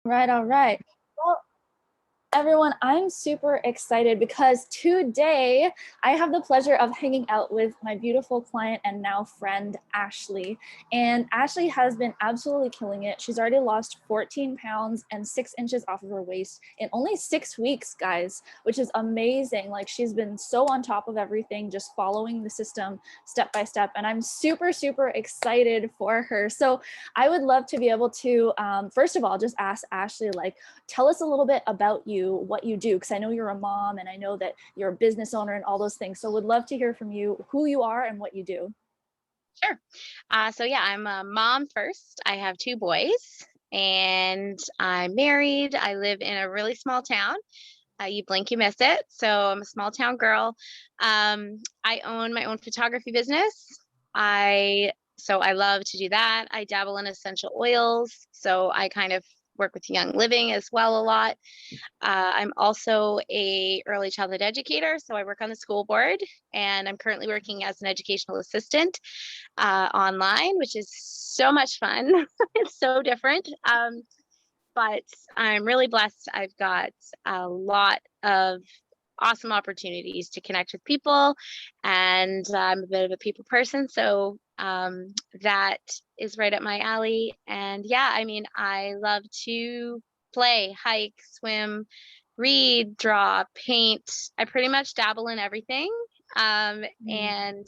Right, all right. Well, everyone, I'm super excited because today I have the pleasure of hanging out with my beautiful client and now friend, Ashley. And Ashley has been absolutely killing it. She's already lost 14 pounds and 6 inches off of her waist in only 6 weeks, guys, which is amazing. Like, she's been so on top of everything, just following the system step by step. And I'm super, super excited for her. So I would love to be able to, first of all, just ask Ashley, like, tell us a little bit about you, what you do, because I know you're a mom and I know that you're a business owner and all those things. So would love to hear from you who you are and what you do. Sure. So yeah, I'm a mom first. I have two boys and I'm married. I live in a really small town. You blink, you miss it. So I'm a small town girl. I own my own photography business. I love to do that. I dabble in essential oils. So I kind of work with young living as well a lot. I'm also a early childhood educator, so I work on the school board, and I'm currently working as an educational assistant online, which is so much fun. It's so different. But I'm really blessed. I've got a lot of awesome opportunities to connect with people, and I'm a bit of a people person, so that is right up my alley. And yeah, I mean, I love to play, hike, swim, read, draw, paint. I pretty much dabble in everything. Mm. And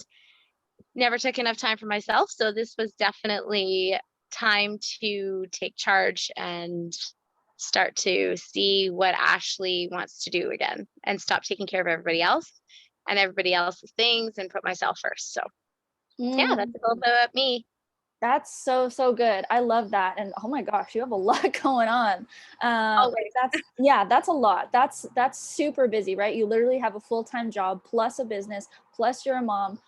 never took enough time for myself. So this was definitely time to take charge and start to see what Ashley wants to do again and stop taking care of everybody else and everybody else's things and put myself first. So yeah, that's a little Mm. bit about me. That's so, so good. I love that. And oh my gosh, you have a lot going on. Like, Always. yeah, that's a lot. That's super busy, right? You literally have a full-time job plus a business, plus you're a mom,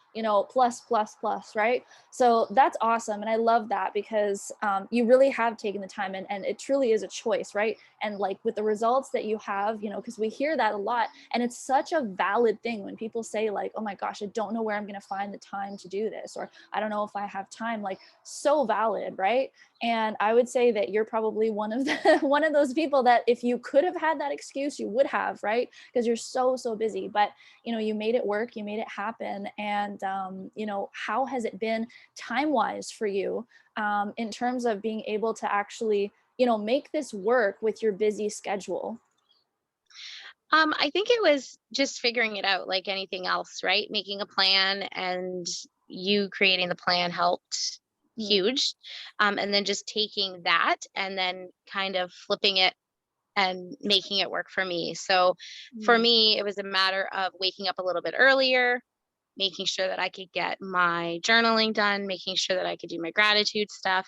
plus, plus, plus, right? So that's awesome. And I love that because you really have taken the time and it truly is a choice, right? And like with the results that you have, because we hear that a lot and it's such a valid thing when people say like, oh my gosh, I don't know where I'm going to find the time to do this, or I don't know if I have time. Like, so valid, right? And I would say that you're probably one of the one of those people that if you could have had that excuse, you would have, right? Because you're so, so busy. But you made it work, you made it happen. And how has it been time-wise for you, in terms of being able to actually, make this work with your busy schedule? I think it was just figuring it out like anything else, right? Making a plan and you creating the plan helped Mm. huge. And then just taking that and then kind of flipping it and making it work for me. So for Mm. me, it was a matter of waking up a little bit earlier, making sure that I could get my journaling done, making sure that I could do my gratitude stuff.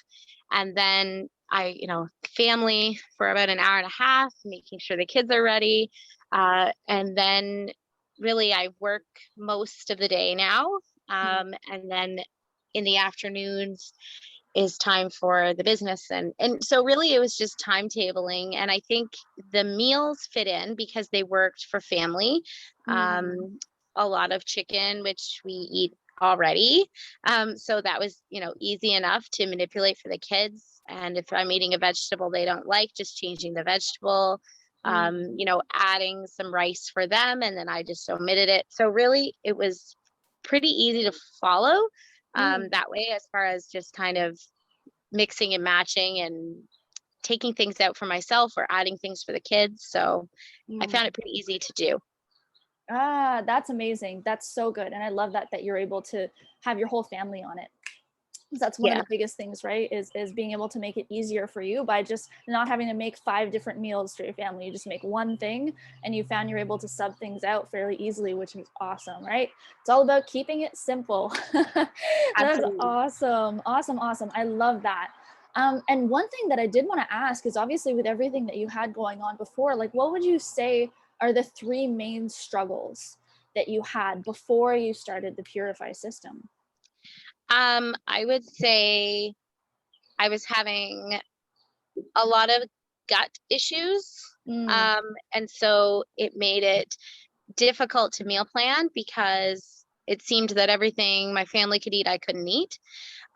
And then family for about an hour and a half, making sure the kids are ready. And then really, I work most of the day now. Mm. And then in the afternoons, is time for the business and so really it was just timetabling, and I think the meals fit in because they worked for family. Mm. um a lot of chicken, which we eat already, so that was easy enough to manipulate for the kids, and if I'm eating a vegetable they don't like, just changing the vegetable, Mm. adding some rice for them, and then I just omitted it, so really it was pretty easy to follow Mm. that way, as far as just kind of mixing and matching and taking things out for myself or adding things for the kids. So I found Mm. it pretty easy to do. Ah, that's amazing. That's so good. And I love that you're able to have your whole family on it. 'Cause that's one of Yeah. the biggest things, right? Is being able to make it easier for you by just not having to make five different meals for your family. You just make one thing and you found you're able to sub things out fairly easily, which is awesome, right? It's all about keeping it simple. That's Absolutely. awesome. Awesome, awesome. I love that. And one thing that I did want to ask is obviously with everything that you had going on before, like what would you say are the three main struggles that you had before you started the Purify system? I would say I was having a lot of gut issues. Mm. Um, and so it made it difficult to meal plan because it seemed that everything my family could eat, I couldn't eat.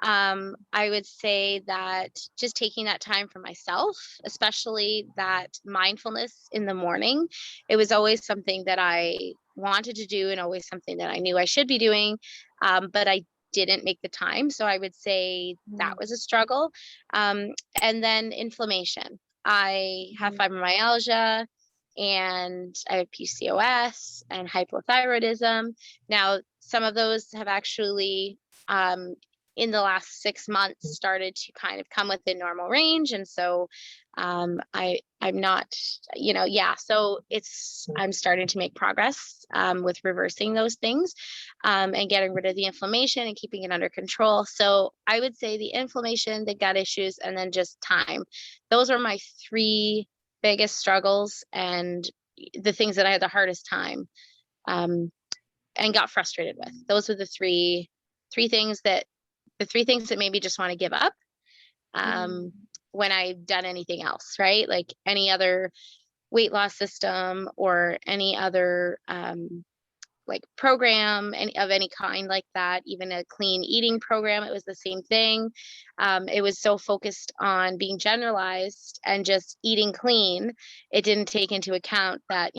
I would say that just taking that time for myself, especially that mindfulness in the morning, it was always something that I wanted to do and always something that I knew I should be doing, but I didn't make the time. So I would say that Mm, was a struggle. Um, and then inflammation. I have mhm, fibromyalgia and I have PCOS and hypothyroidism. Now, some of those have actually um, in the last 6 months started to kind of come within normal range. And so I'm not, yeah. So I'm starting to make progress with reversing those things and getting rid of the inflammation and keeping it under control. So I would say the inflammation, the gut issues, and then just time. Those are my three biggest struggles and the things that I had the hardest time um, and got frustrated with. Those were three things that the three things that made me just want to give up um, mm, when I've done anything else, right? Like any other weight loss system or any other like program of any kind like that, even a clean eating program, it was the same thing. It was so focused on being generalized and just eating clean. It didn't take into account that,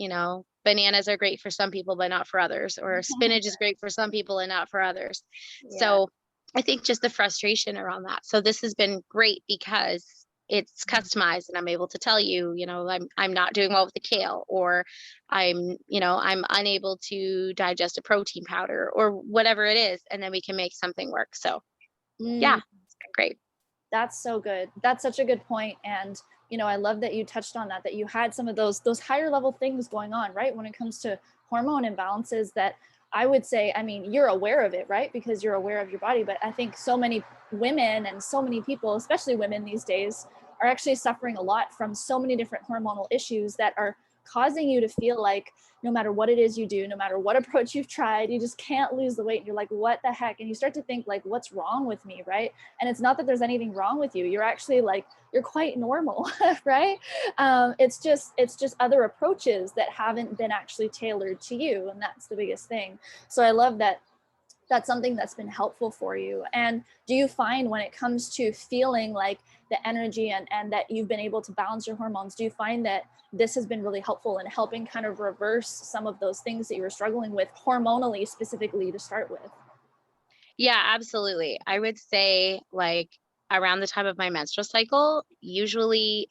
bananas are great for some people, but not for others, or spinach is great for some people and not for others. yeah. So I think just the frustration around that. So this has been great because it's customized and I'm able to tell you, I'm not doing well with the kale, or I'm unable to digest a protein powder or whatever it is, and then we can make something work. So yeah, Mm. it's been great. That's so good. That's such a good point. And, I love that you touched on that you had some of those higher level things going on, right? When it comes to hormone imbalances that I would say, I mean, you're aware of it, right? Because you're aware of your body. But I think so many women and so many people, especially women these days, are actually suffering a lot from so many different hormonal issues that are causing you to feel like no matter what it is you do, no matter what approach you've tried, you just can't lose the weight. And you're like, what the heck? And you start to think like, what's wrong with me, right? And it's not that there's anything wrong with you. You're actually like, you're quite normal, right? It's just other approaches that haven't been actually tailored to you, and that's the biggest thing. So I love that that's something that's been helpful for you. And do you find when it comes to feeling like the energy and that you've been able to balance your hormones, do you find that this has been really helpful in helping kind of reverse some of those things that you were struggling with hormonally specifically to start with? Yeah, absolutely. I would say like around the time of my menstrual cycle, usually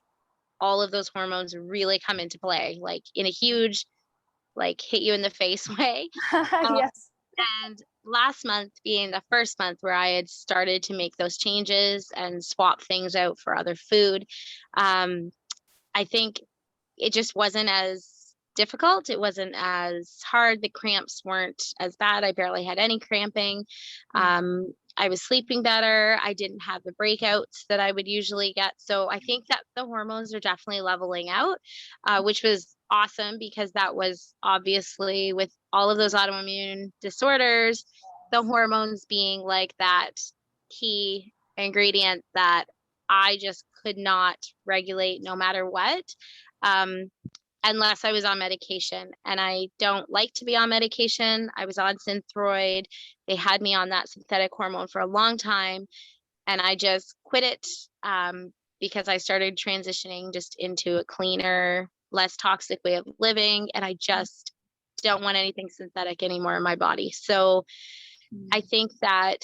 all of those hormones really come into play, like in a huge, like hit you in the face way. Um, Yes. and last month being the first month where I had started to make those changes and swap things out for other food, um, I think it just wasn't as difficult. It wasn't as hard. The cramps weren't as bad. I barely had any cramping. I was sleeping better. I didn't have the breakouts that I would usually get. So I think that the hormones are definitely leveling out, which was awesome because that was obviously with all of those autoimmune disorders, the hormones being like that key ingredient that I just could not regulate no matter what, um, unless I was on medication. And I don't like to be on medication. I was on Synthroid. They had me on that synthetic hormone for a long time, and I just quit it because I started transitioning just into a cleaner, less toxic way of living. And I just don't want anything synthetic anymore in my body. So I think that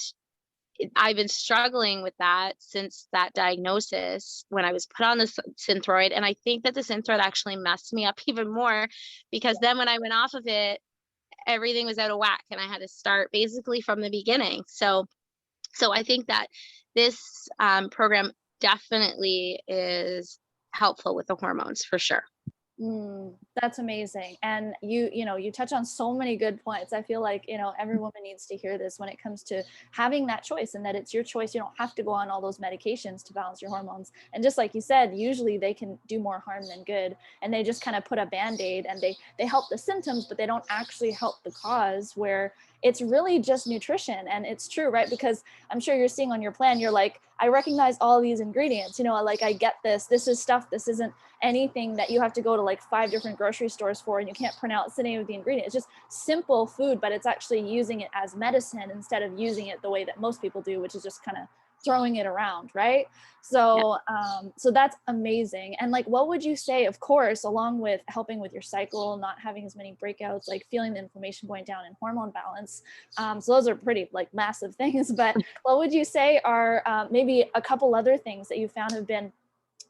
I've been struggling with that since that diagnosis when I was put on the Synthroid. And I think that the Synthroid actually messed me up even more because then when I went off of it, everything was out of whack and I had to start basically from the beginning. So I think that this program definitely is helpful with the hormones for sure. That's amazing. And you touch on so many good points. I feel like, every woman needs to hear this when it comes to having that choice and that it's your choice. You don't have to go on all those medications to balance your hormones. And just like you said, usually they can do more harm than good. And they just kind of put a band-aid and they help the symptoms, but they don't actually help the cause where it's really just nutrition. And it's true, right? Because I'm sure you're seeing on your plan, you're like, I recognize all these ingredients, like I get this is stuff, this isn't anything that you have to go to like 5 different grocery stores for and you can't pronounce the name of the ingredient. It's just simple food, but it's actually using it as medicine instead of using it the way that most people do, which is just kind of throwing it around, right? Yeah. So that's amazing. And like, what would you say, of course, along with helping with your cycle, not having as many breakouts, like feeling the inflammation going down and hormone balance, so those are pretty like massive things, but what would you say are maybe a couple other things that you found have been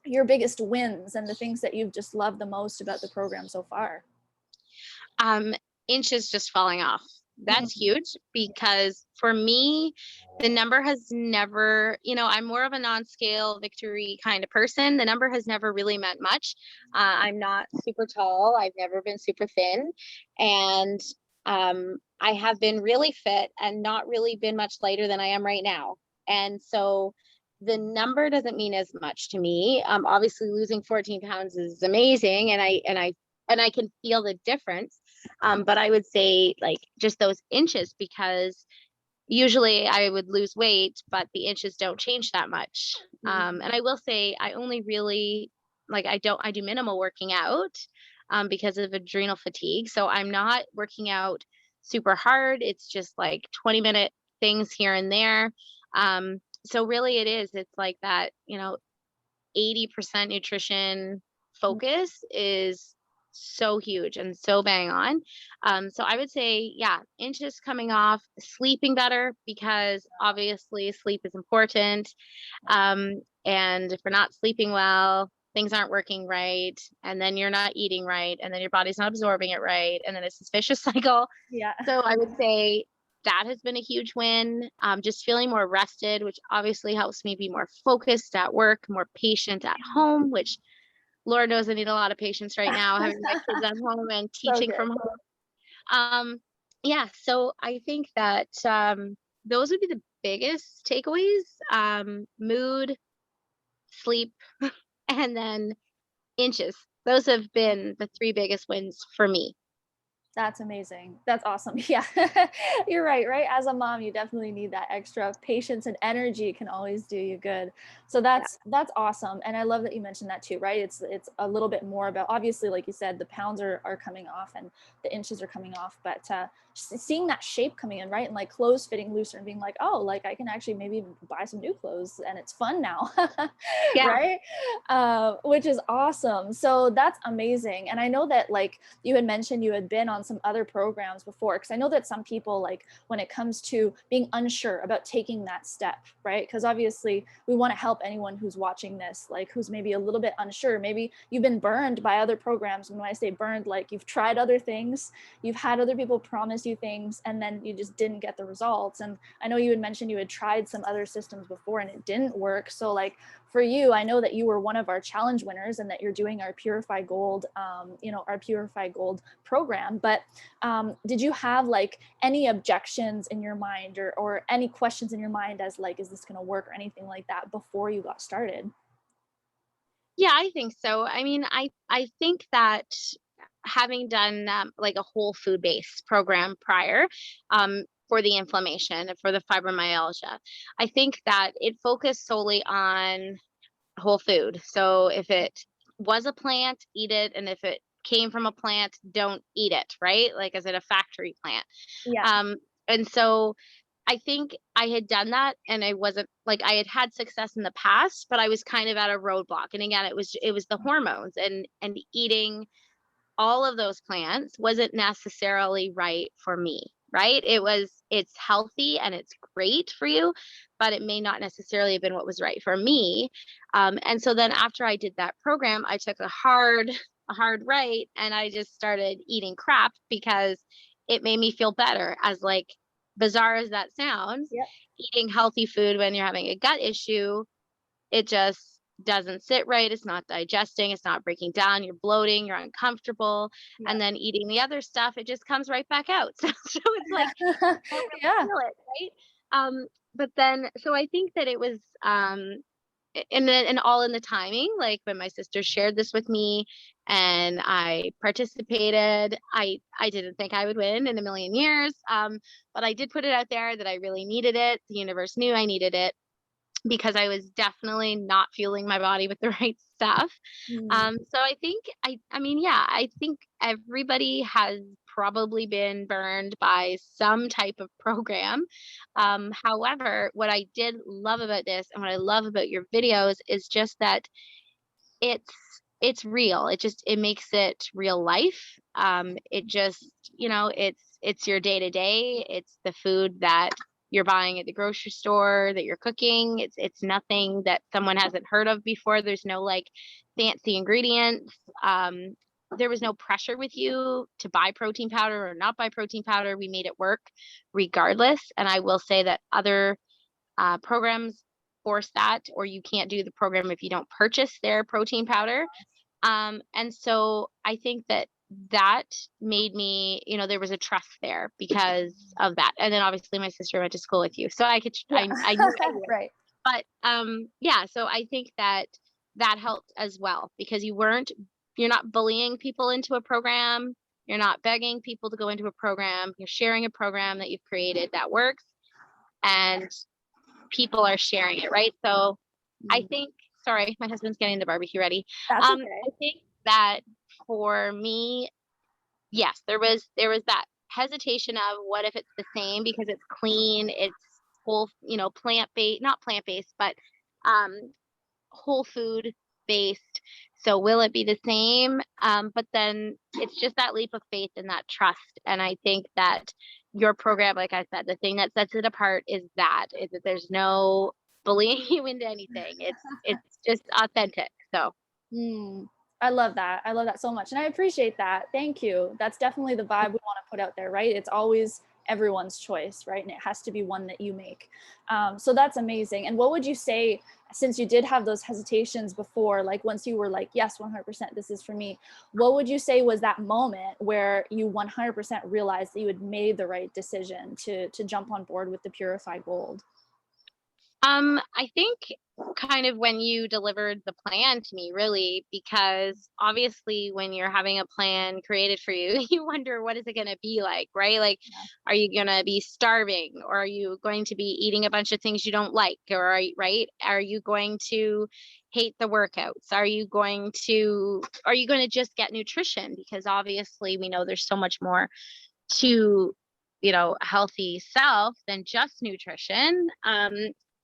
your biggest wins and the things that you've just loved the most about the program so far? Um, Inches just falling off. That's Mm, huge because for me, the number has never, I'm more of a non-scale victory kind of person. The number has never really meant much. I'm not super tall. I've never been super thin. And I have been really fit and not really been much lighter than I am right now. And so the number doesn't mean as much to me. Obviously losing 14 pounds is amazing. And I can feel the difference. But I would say like just those inches, because usually I would lose weight, but the inches don't change that much. And I will say I only really like I do minimal working out because of adrenal fatigue. So I'm not working out super hard. It's just like 20-minute things here and there. So really it's like that, 80% nutrition focus is so huge and so bang on. So I would say, yeah, inches coming off, sleeping better because obviously sleep is important. And if you're not sleeping well, things aren't working right. And then you're not eating right. And then your body's not absorbing it right. And then it's this vicious cycle. yeah. So I would say that has been a huge win. Just feeling more rested, which obviously helps me be more focused at work, more patient at home, which Lord knows I need a lot of patience right now, having my kids at home and So teaching good. from home. Yeah, so I think that those would be the biggest takeaways. Mood, sleep, and then inches. Those have been the 3 biggest wins for me. That's amazing. That's awesome. Yeah. You're right, right? As a mom, you definitely need that extra patience and energy can always do you good. So Yeah. that's awesome. And I love that you mentioned that too, right? It's a little bit more about, obviously, like you said, the pounds are coming off and the inches are coming off, but seeing that shape coming in, right? And like clothes fitting looser and being like, oh, like I can actually maybe even buy some new clothes and it's fun now. Yeah. Right? Which is awesome. So that's amazing. And I know that like you had mentioned you had been on some other programs before, because I know that some people, like when it comes to being unsure about taking that step, right? Because obviously we want to help anyone who's watching this, like who's maybe a little bit unsure. Maybe you've been burned by other programs. And when I say burned, like you've tried other things, you've had other people promise you things, and then you just didn't get the results. And I know you had mentioned you had tried some other systems before and it didn't work. So like for you, I know that you were one of our challenge winners and that you're doing our Purify Gold, our Purify Gold program. But did you have like any objections in your mind or any questions in your mind as like, is this going to work or anything like that before you got started? Yeah, I think so. I mean, I think that having done like a whole food based program prior, for the inflammation and for the fibromyalgia, I think that it focused solely on whole food. So if it was a plant, eat it, and if it came from a plant, don't eat it. Right? Like, is it a factory plant? Yeah. Um, and so I think I had done that and I wasn't like I had had success in the past, but I was kind of at a roadblock. And again, it was the hormones and eating all of those plants wasn't necessarily right for me, right? It's healthy and it's great for you, but it may not necessarily have been what was right for me. And so then after I did that program, I took a hard right and I just started eating crap because it made me feel better. As like bizarre as that sounds, Yep. eating healthy food when you're having a gut issue, it just doesn't sit right. It's not digesting, it's not breaking down, you're bloating, you're uncomfortable. And Yep. then eating the other stuff, it just comes right back out. So it's like you don't really Yeah. feel it, right? But then so I think that it was and all in the timing, like when my sister shared this with me and I participated. I didn't think I would win in a million years, but I did put it out there that I really needed it. The universe knew I needed it because I was definitely not fueling my body with the right stuff. Mm, So I think I mean, yeah, I think everybody has probably been burned by some type of program. yeah. However, what I did love about this and what I love about your videos is just that it's it's real. It makes it real life. It just, it's your day to day. It's the food that you're buying at the grocery store that you're cooking. It's nothing that someone hasn't heard of before. There's no like fancy ingredients. There was no pressure with you to buy protein powder or not buy protein powder. We made it work regardless. And I will say that other programs force that, or you can't do the program if you don't purchase their protein powder. And so I think that that made me, there was a trust there because of that. And then obviously my sister went to school with you, so Yeah. I knew anyway. Right. But yeah, so I think that that helped as well because you're not bullying people into a program. You're not begging people to go into a program. You're sharing a program that you've created that works. And people are sharing it, right? So I Mm, think, sorry, my husband's getting the barbecue ready. that's okay. I think that for me, yes, there was that hesitation of what if it's the same because it's clean, it's whole, plant based, not plant based, but um, whole food based. So will it be the same? But then it's just that leap of faith and that trust. And I think that your program, like I said, the thing that sets it apart is that there's no bullying you into anything. It's just authentic. So Mm, I love that. I love that so much. And I appreciate that. Thank you. That's definitely the vibe we want to put out there, right? It's always everyone's choice, right? And it has to be one that you make. So that's amazing. And what would you say, since you did have those hesitations before, like once you were like, yes, 100%, this is for me, what would you say was that moment where you 100% realized that you had made the right decision to jump on board with the Purify Gold? I think kind of when you delivered the plan to me, really, because obviously when you're having a plan created for you, you wonder what is it going to be like, right? Like, are you going to be starving, or are you going to be eating a bunch of things you don't like, or right? Are you going to hate the workouts? Are you going to just get nutrition? Because obviously we know there's so much more to healthy self than just nutrition.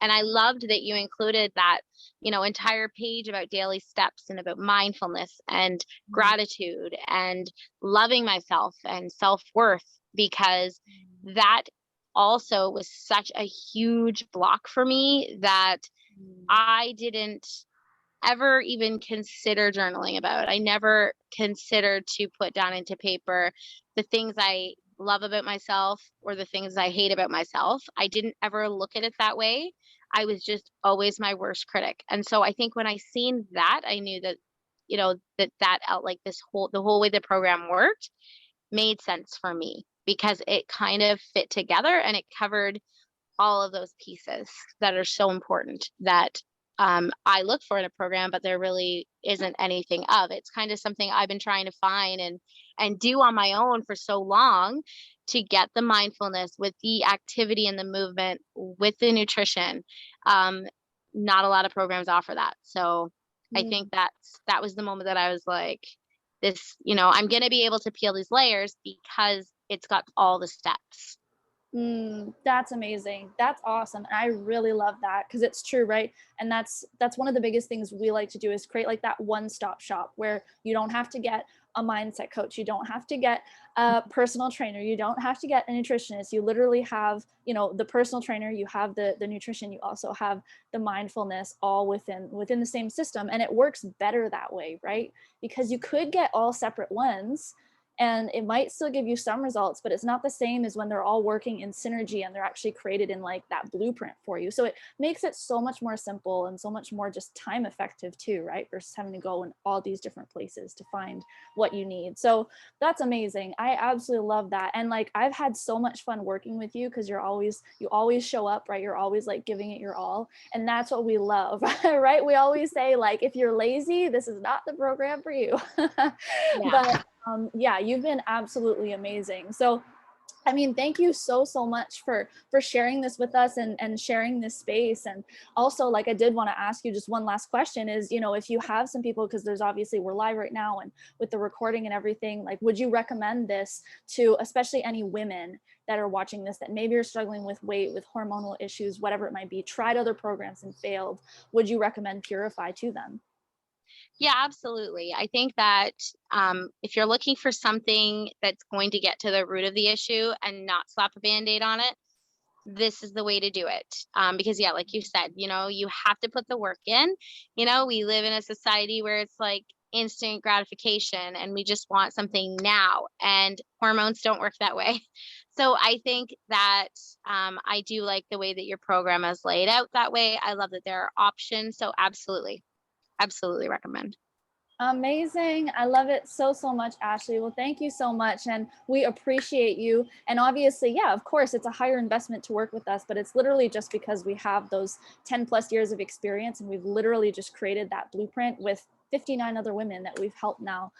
And I loved that you included that entire page about daily steps and about mindfulness and Mm, gratitude and loving myself and self-worth, because that also was such a huge block for me that mm, I didn't ever even consider journaling about. I never considered to put down into paper the things I love about myself or the things I hate about myself. I didn't ever look at it that way. I was just always my worst critic. And so I think when I seen that, I knew that, that out like the whole way the program worked made sense for me because it kind of fit together and it covered all of those pieces that are so important that I look for in a program, but there really isn't anything of. It's kind of something I've been trying to find and do on my own for so long to get the mindfulness with the activity and the movement with the nutrition. Um, Not a lot of programs offer that. So I think mm. that was the moment that I was like, this, I'm going to be able to peel these layers because it's got all the steps. That's amazing. That's awesome. And I really love that because it's true, right? And that's one of the biggest things we like to do is create like that one-stop shop where you don't have to get a mindset coach, you don't have to get a personal trainer, you don't have to get a nutritionist. You literally have, the personal trainer, you have the nutrition, you also have the mindfulness all within the same system. And it works better that way, right? Because you could get all separate ones, and it might still give you some results, but it's not the same as when they're all working in synergy and they're actually created in like that blueprint for you. So it makes it so much more simple and so much more just time effective too, right? Versus having to go in all these different places to find what you need. So that's amazing. I absolutely love that. And like, I've had so much fun working with you because you always show up, right? You're always like giving it your all. And that's what we love, right? We always say like, if you're lazy, this is not the program for you. Yeah. But yeah, you've been absolutely amazing. So I mean, thank you so much for sharing this with us and sharing this space. And also, like, I did want to ask you just one last question is, you know, if you have some people, because there's obviously we're live right now and with the recording and everything, like, would you recommend this to especially any women that are watching this that maybe are struggling with weight, with hormonal issues, whatever it might be, tried other programs and failed? Would you recommend Purify to them? Yeah, absolutely. I think that if you're looking for something that's going to get to the root of the issue and not slap a band-aid on it, this is the way to do it. Because yeah, like you said, you have to put the work in. We live in a society where it's like instant gratification and we just want something now, and hormones don't work that way. So I think that I do like the way that your program is laid out that way. I love that there are options. So absolutely, absolutely recommend. Amazing. I love it so much, Ashley. Well, thank you so much. And we appreciate you. And obviously, yeah, of course, it's a higher investment to work with us, but it's literally just because we have those 10 plus years of experience and we've literally just created that blueprint with 59 other women that we've helped now,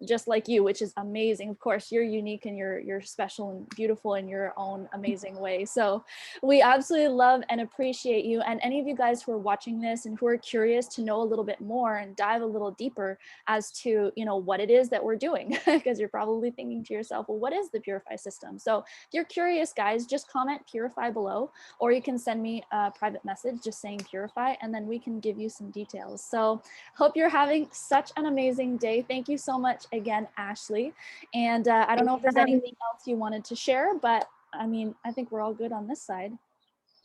just like you, which is amazing. Of course, you're unique and you're special and beautiful in your own amazing way. So we absolutely love and appreciate you. And any of you guys who are watching this and who are curious to know a little bit more and dive a little deeper as to, you know, what it is that we're doing, because you're probably thinking to yourself, well, what is the Purify system? So if you're curious, guys, just comment Purify below, or you can send me a private message just saying Purify, and then we can give you some details. So hope you're having such an amazing day. Thank you so much again, Ashley. And I don't Thank know you if for there's having anything me. else you wanted to share, but I mean, I think we're all good on this side.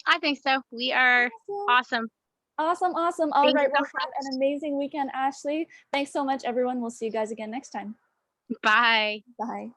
I think so. We are Awesome. awesome. Awesome. All Thank you right. so Well, have an much. amazing weekend, Ashley. Thanks so much, everyone. We'll see you guys again next time. Bye. Bye.